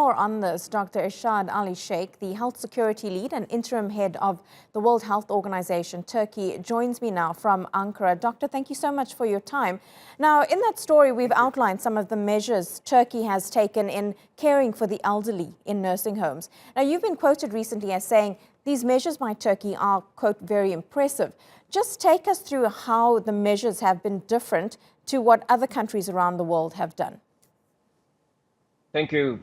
more on this, Dr. Irshad Ali Shaikh, the health security lead and interim head of the World Health Organization, Turkey, joins me now from Ankara. Doctor, thank you so much for your time. Now, in that story, we've outlined some of the measures Turkey has taken in caring for the elderly in nursing homes. Now, you've been quoted recently as saying these measures by Turkey are, quote, very impressive. Just take us through how the measures have been different to what other countries around the world have done. Thank you.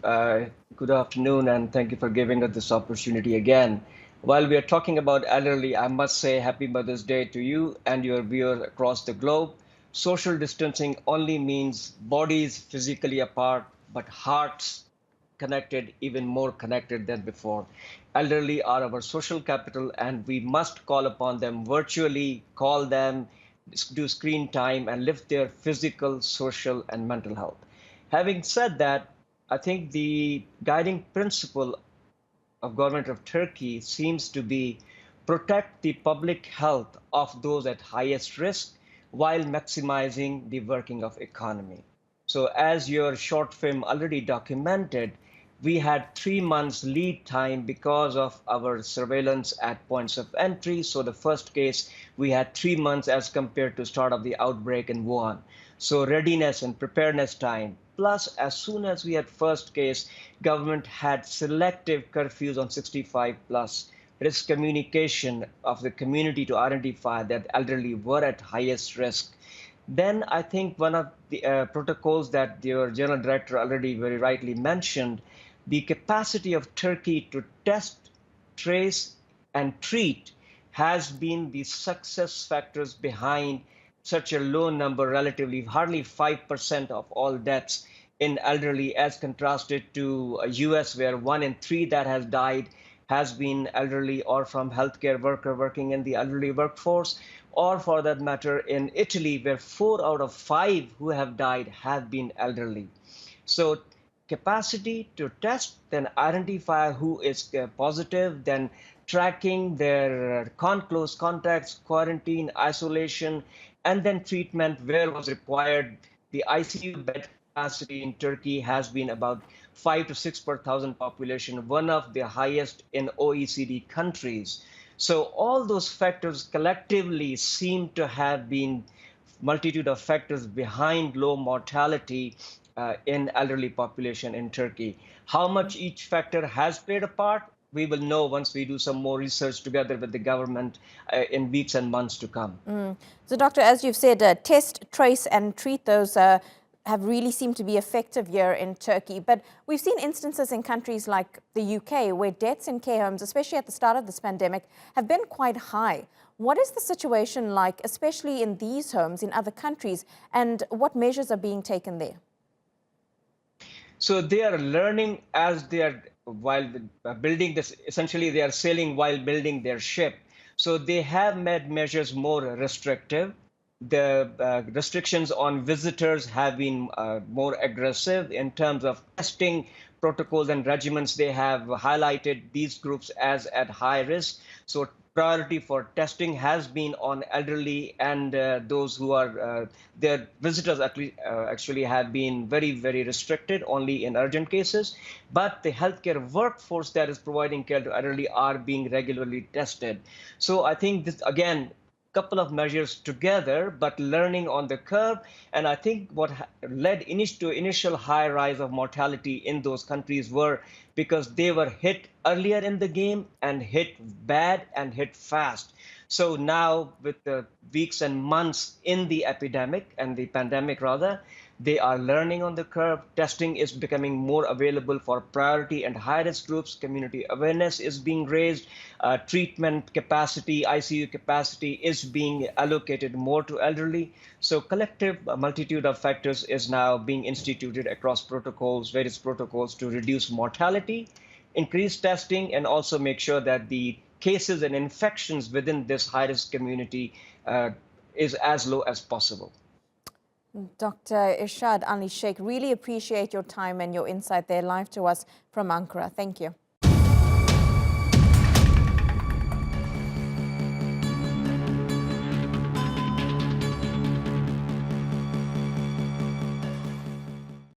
Good afternoon, and thank you for giving us this opportunity again. While we are talking about elderly, I must say Happy Mother's Day to you and your viewers across the globe. Social distancing only means bodies physically apart, but hearts connected, even more connected than before. Elderly are our social capital, and we must call upon them virtually, call them, do screen time, and lift their physical, social, and mental health. Having said that, I think the guiding principle of government of Turkey seems to be protect the public health of those at highest risk while maximizing the working of economy. So as your short film already documented, we had 3 months lead time because of our surveillance at points of entry. So the first case, we had 3 months as compared to start of the outbreak in Wuhan. So readiness and preparedness time. Plus, as soon as we had first case, government had selective curfews on 65 plus, risk communication of the community to identify that elderly were at highest risk. Then I think one of the protocols that your general director already very rightly mentioned, the capacity of Turkey to test, trace, and treat has been the success factors behind such a low number, relatively hardly 5% of all deaths in elderly, as contrasted to US, where 1 in 3 that has died has been elderly or from healthcare worker working in the elderly workforce, or for that matter in Italy, where 4 out of 5 who have died have been elderly. So capacity to test, then identify who is positive, then tracking their close contacts, quarantine, isolation, and then treatment where was required. The ICU bed capacity in Turkey has been about 5 to 6 per thousand population, one of the highest in OECD countries. So all those factors collectively seem to have been multitude of factors behind low mortality in elderly population in Turkey. How much each factor has played a part, we will know once we do some more research together with the government in weeks and months to come. So, Doctor, as you've said, test, trace, and treat, those have really seemed to be effective here in Turkey. But we've seen instances in countries like the UK where deaths in care homes, especially at the start of this pandemic, have been quite high. What is the situation like, especially in these homes in other countries, and what measures are being taken there? So they are learning as they are while building this. Essentially, they are sailing while building their ship. So they have made measures more restrictive. The restrictions on visitors have been more aggressive in terms of testing protocols and regimens. They have highlighted these groups as at high risk. So priority for testing has been on elderly and those who are their visitors actually have been very, very restricted, only in urgent cases. But the healthcare workforce that is providing care to elderly are being regularly tested. So I think this, again, couple of measures together, but learning on the curve. And I think what led to initial high rise of mortality in those countries were because they were hit earlier in the game and hit bad and hit fast. So now with the weeks and months in the epidemic and the pandemic rather, they are learning on the curve. Testing is becoming more available for priority and high-risk groups. Community awareness is being raised. Treatment capacity, ICU capacity is being allocated more to elderly. So collective multitude of factors is now being instituted across protocols, various protocols to reduce mortality, increase testing, and also make sure that the cases and infections within this high-risk community is as low as possible. Dr. Irshad Ali Shaikh, really appreciate your time and your insight there live to us from Ankara. Thank you.